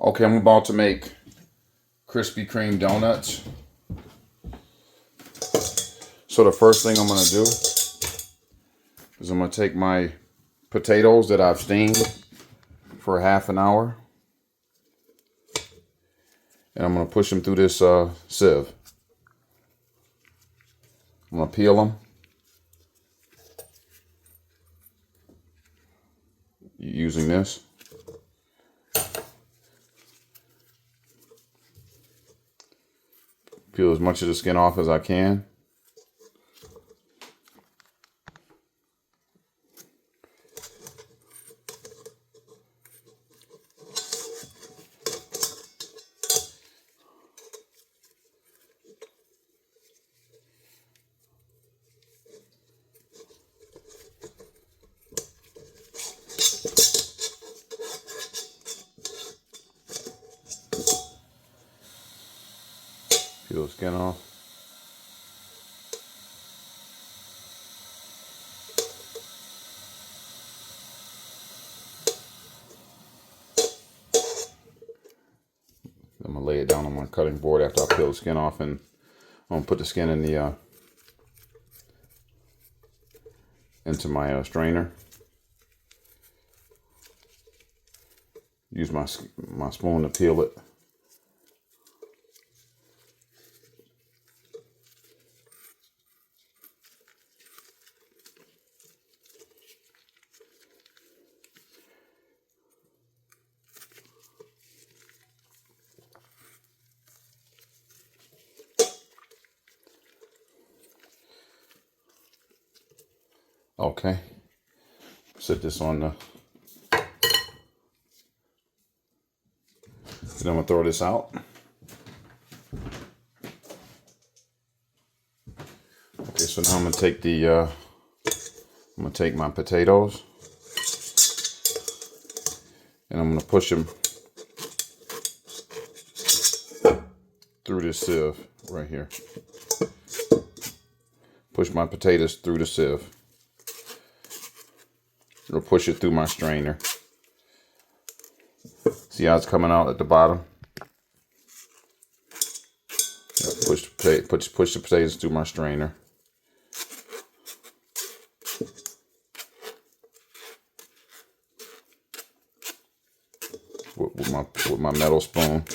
Okay, I'm about to make Krispy Kreme donuts. So the first thing I'm going to do is I'm going to take my potatoes that I've steamed for half an hour, and I'm going to push them through this sieve. I'm going to peel them using this. Peel as much of the skin off as I can. Peel the skin off. I'm gonna lay it down on my cutting board after I peel the skin off, and I'm gonna put the skin in the into my strainer. Use my spoon to peel it. Okay, set this on the, then I'm gonna throw this out. Okay, so now I'm gonna take the, I'm gonna take my potatoes, and I'm gonna push them through this sieve right here. Push my potatoes through the sieve. It'll push it through my strainer. See how it's coming out at the bottom? Push the potatoes through my strainer. With my metal spoon.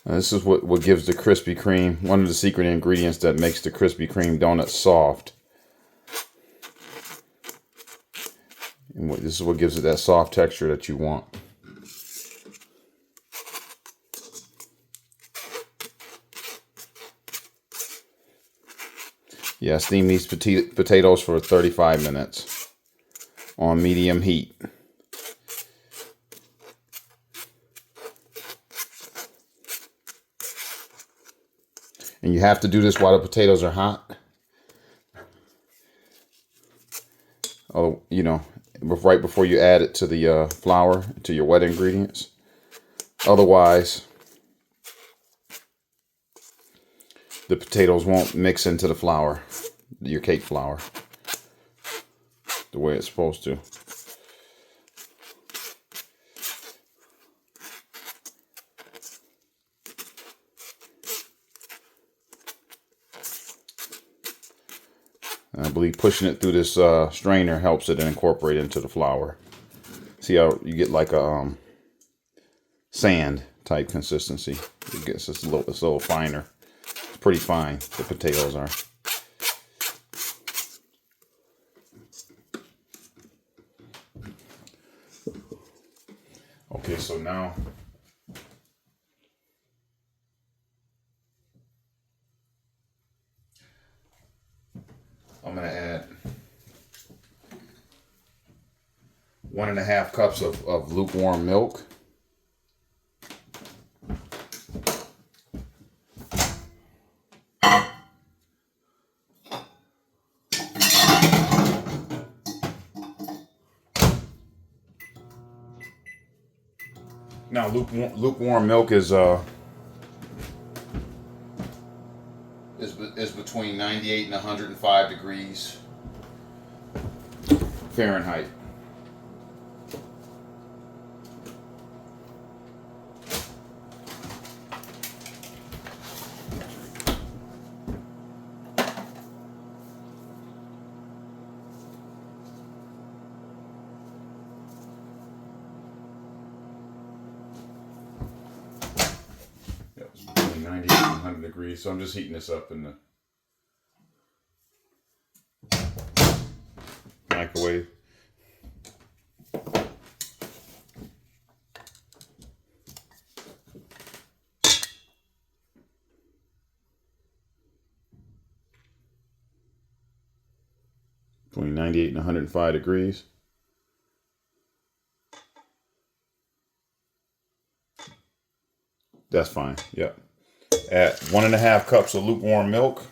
Now this is what gives the Krispy Kreme, one of the secret ingredients that makes the Krispy Kreme donut soft. And this is what gives it that soft texture that you want. Yeah, steam these potatoes for 35 minutes on medium heat. And you have to do this while the potatoes are hot. Oh, you know, right before you add it to the flour, to your wet ingredients. Otherwise, the potatoes won't mix into the flour, your cake flour, the way it's supposed to. And I believe pushing it through this strainer helps it incorporate into the flour. See how you get like a sand type consistency. It gets it's a little finer. It's pretty fine. The potatoes are. Okay, so now I'm going to add 1.5 cups of lukewarm milk. Now lukewarm milk is between 98 and 105 degrees. Fahrenheit. Yep, it's between 90 and 100 degrees, so I'm just heating this up in the microwave. Between 98 and 105 degrees. That's fine. Yep. Add 1.5 cups of lukewarm milk.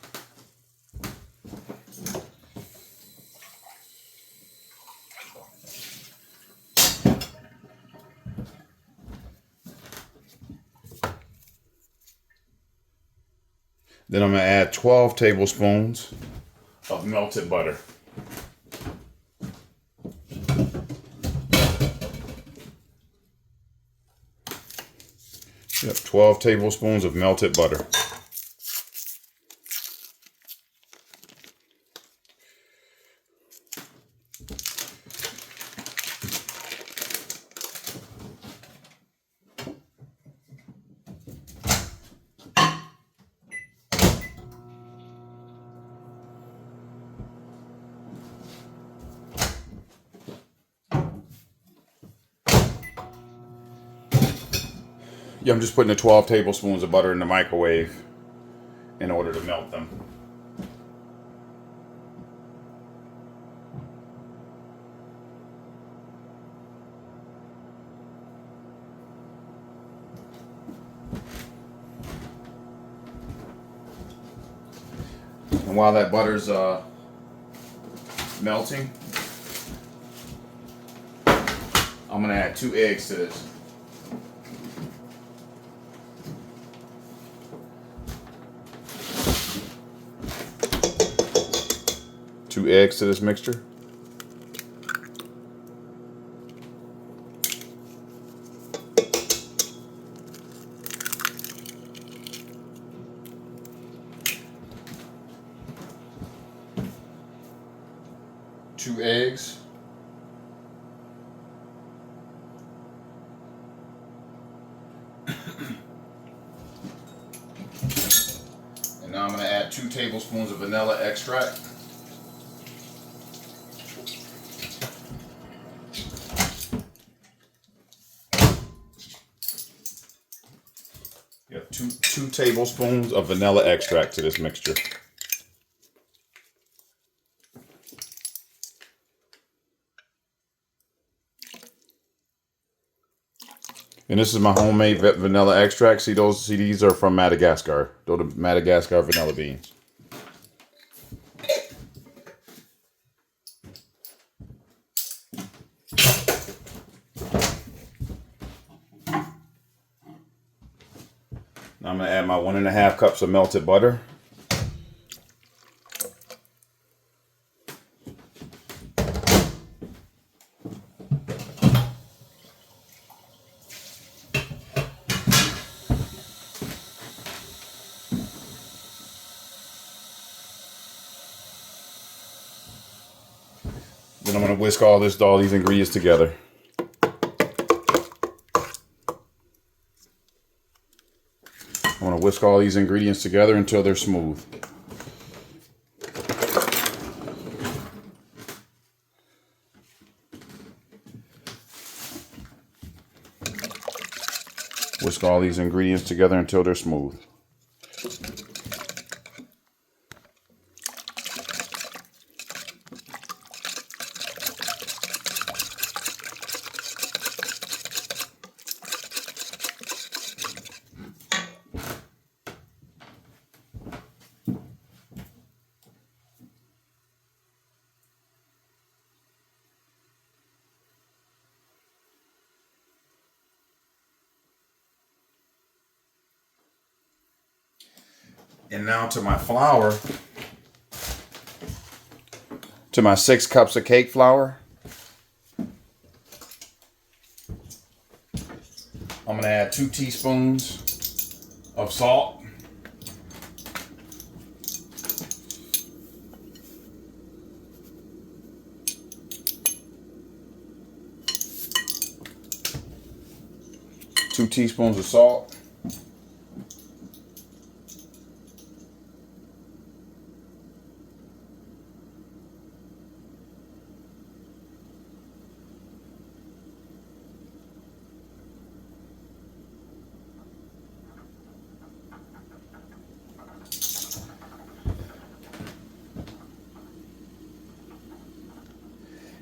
Then I'm going to add 12 tablespoons of melted butter. Yep, 12 tablespoons of melted butter. Yeah, I'm just putting the 12 tablespoons of butter in the microwave in order to melt them. And while that butter's melting, I'm going to add 2 eggs to this. Two eggs to this mixture. Two eggs. And now I'm going to add 2 tablespoons of vanilla extract. Yep, two tablespoons of vanilla extract to this mixture. And this is my homemade vanilla extract. See these are from Madagascar. Those are Madagascar vanilla beans. Now I'm going to add my 1.5 cups of melted butter. Then I'm going to whisk all these ingredients together. I want to whisk all these ingredients together until they're smooth. Whisk all these ingredients together until they're smooth. And now to my flour, to my 6 cups of cake flour, I'm gonna add 2 teaspoons of salt. Two teaspoons of salt.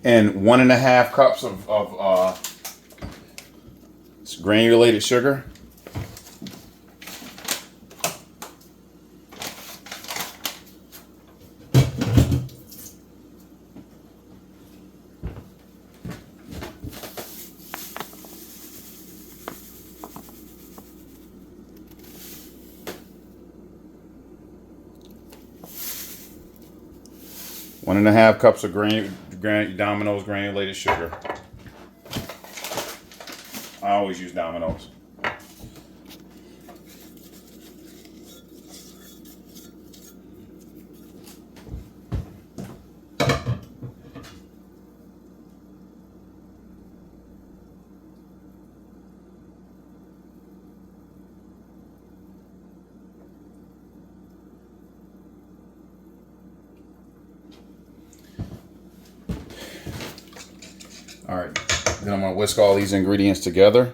And 1.5 cups of granulated sugar. One and a half cups of Domino's granulated sugar. I always use Domino's. All right, then I'm gonna whisk all these ingredients together.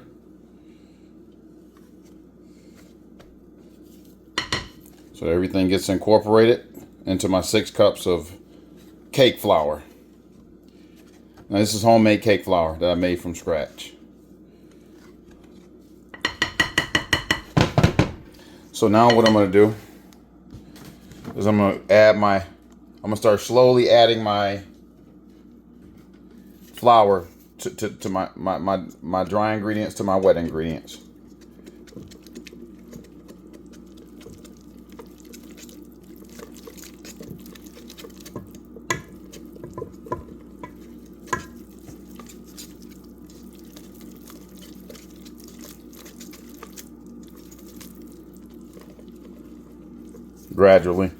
So everything gets incorporated into my 6 cups of cake flour. Now this is homemade cake flour that I made from scratch. So now what I'm gonna do is I'm gonna start slowly adding my flour to my dry ingredients to my wet ingredients. Gradually.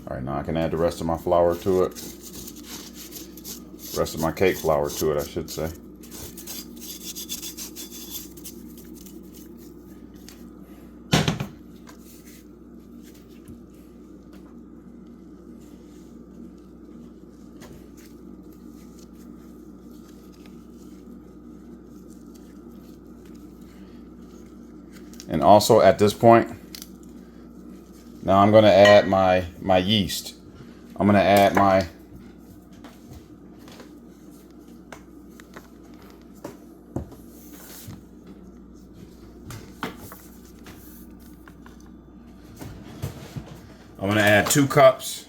All right, now I can add the rest of my flour to it. Rest of my cake flour to it, I should say. And also at this point, now I'm going to add my yeast. I'm going to add my I'm going to add 2 cups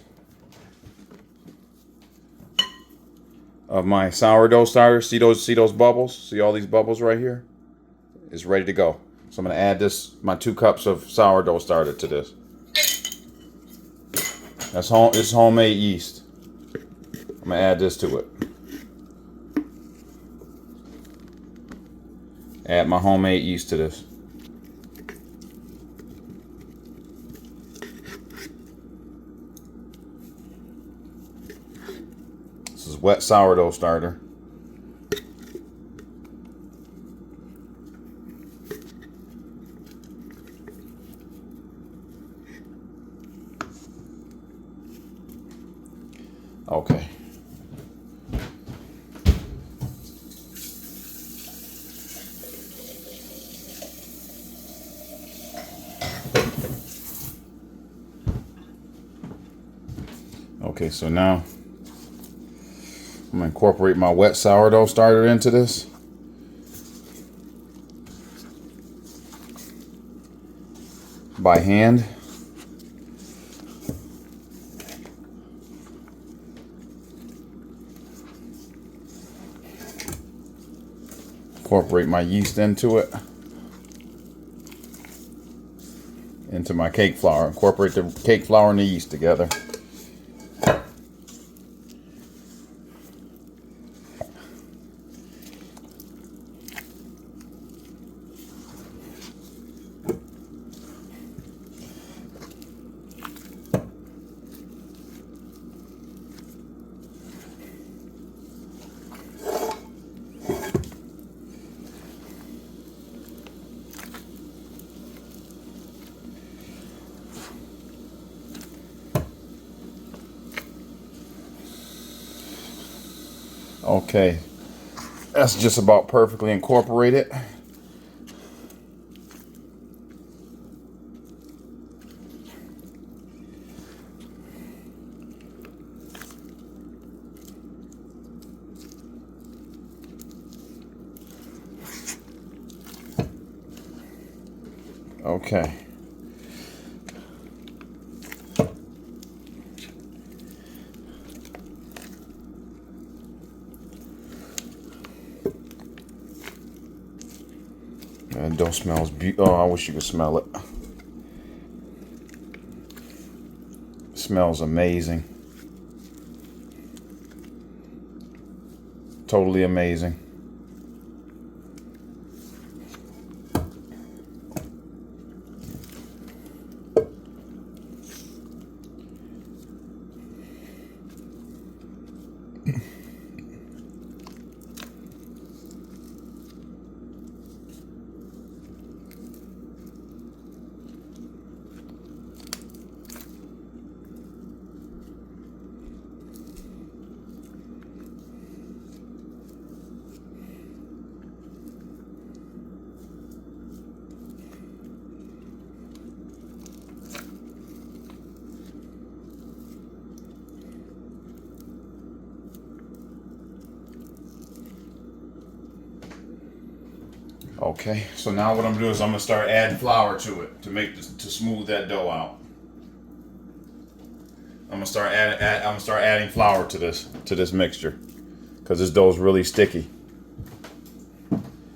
of my sourdough starter. See those bubbles? See all these bubbles right here? It's ready to go. So I'm going to add my 2 cups of sourdough starter to this. This is homemade yeast. I'm going to add this to it. Add my homemade yeast to this. This is wet sourdough starter. Okay. Okay, so now I'm gonna incorporate my wet sourdough starter into this. By hand. Incorporate my yeast into it. Into my cake flour. Incorporate the cake flour and the yeast together. Okay, that's just about perfectly incorporated. Okay. That dough smells beautiful. Oh, I wish you could smell it. It smells amazing. Totally amazing. Okay, so now what I'm gonna do is I'm gonna start adding flour to it to make this, to smooth that dough out. I'm gonna start adding flour to this mixture because this dough is really sticky,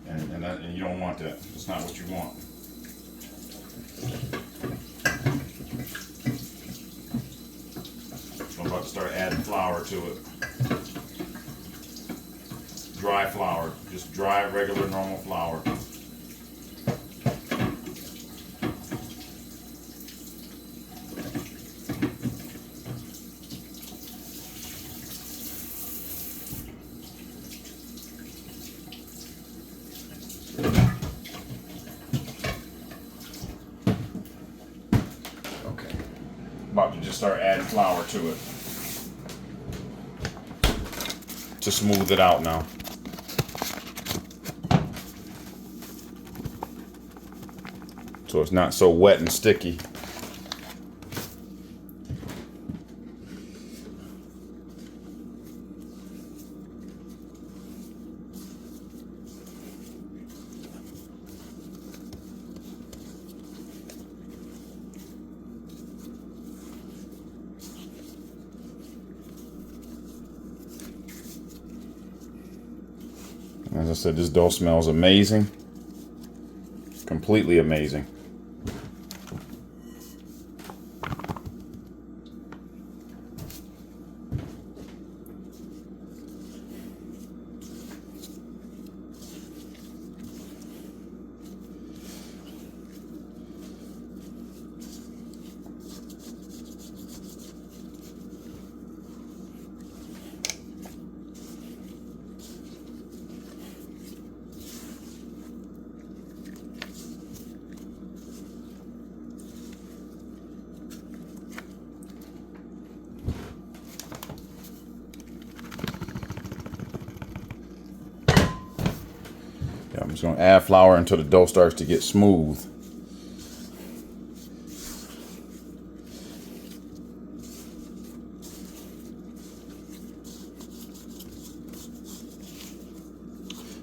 and you don't want that. It's not what you want. So I'm about to start adding flour to it. Dry flour, just dry, regular, normal flour. Okay, about to just start adding flour to it to smooth it out now. So it's not so wet and sticky. As I said, this dough smells amazing. Completely amazing. I'm just going to add flour until the dough starts to get smooth.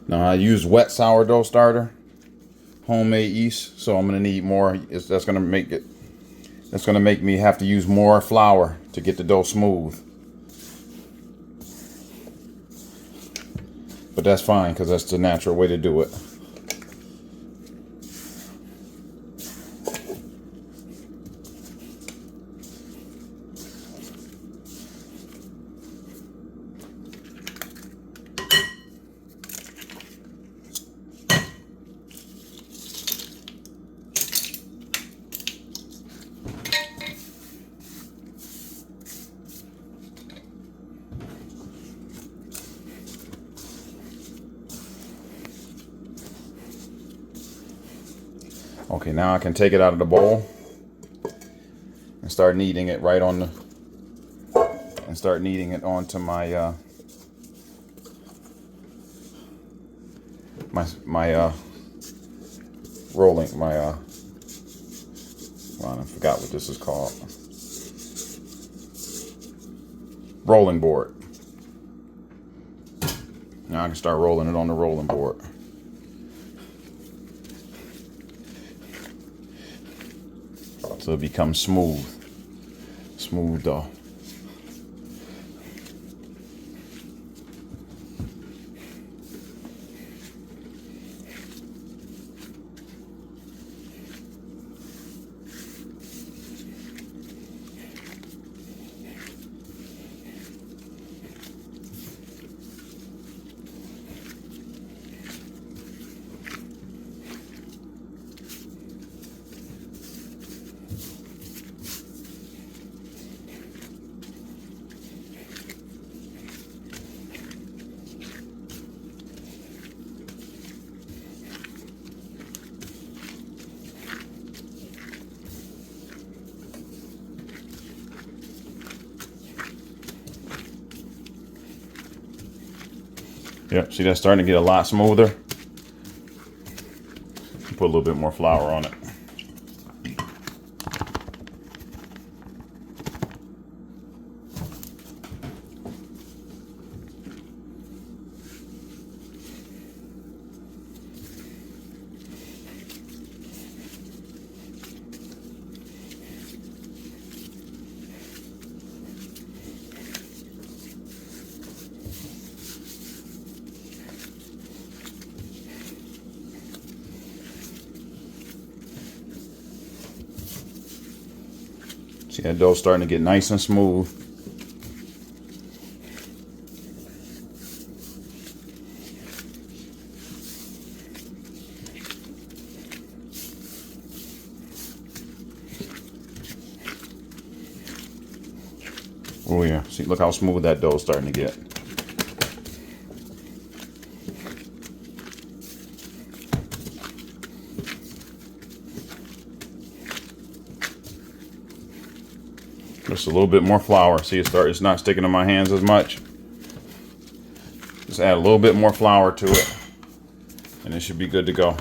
Now I use wet sourdough starter, homemade yeast, so I'm gonna need more. That's gonna make it. That's gonna make me have to use more flour to get the dough smooth. But that's fine because that's the natural way to do it. Okay, now I can take it out of the bowl and start kneading it right on the, and start kneading it onto my rolling, well, I forgot what this is called. Rolling board. Now I can start rolling it on the rolling board. So it becomes smooth dough. Yep, see that's starting to get a lot smoother. Put a little bit more flour on it. See that dough starting to get nice and smooth. Oh yeah, see, look how smooth that dough is starting to get. Just a little bit more flour. See, it's not sticking to my hands as much. Just add a little bit more flour to it, and it should be good to go.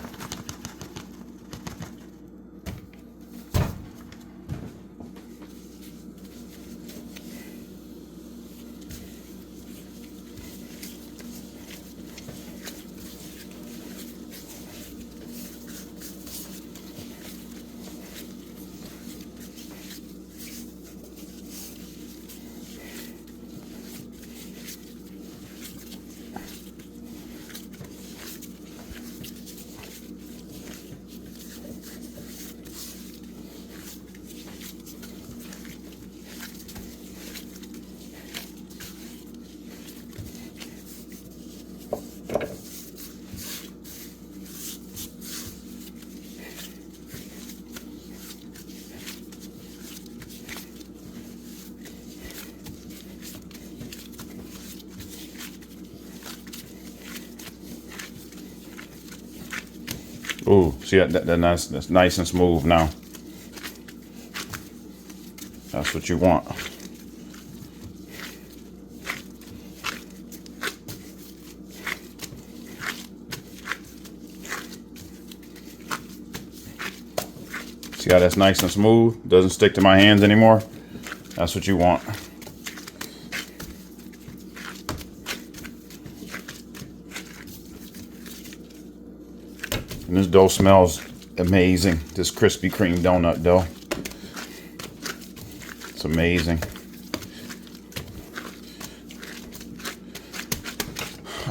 Ooh, see that's nice and smooth now. That's what you want. See how that's nice and smooth? Doesn't stick to my hands anymore. That's what you want. And this dough smells amazing. This Krispy Kreme donut dough. It's amazing.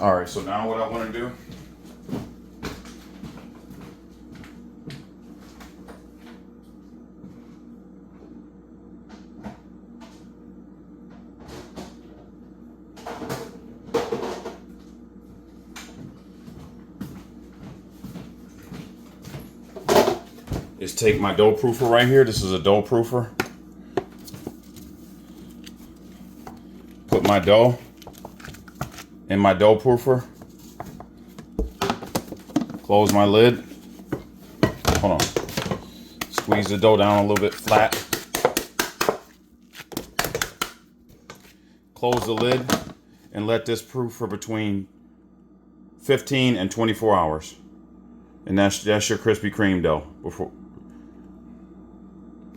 All right, so now what I want to do is take my dough proofer right here. This is a dough proofer. Put my dough in my dough proofer. Close my lid. Hold on. Squeeze the dough down a little bit flat. Close the lid and let this proof for between 15 and 24 hours. And that's your Krispy Kreme dough.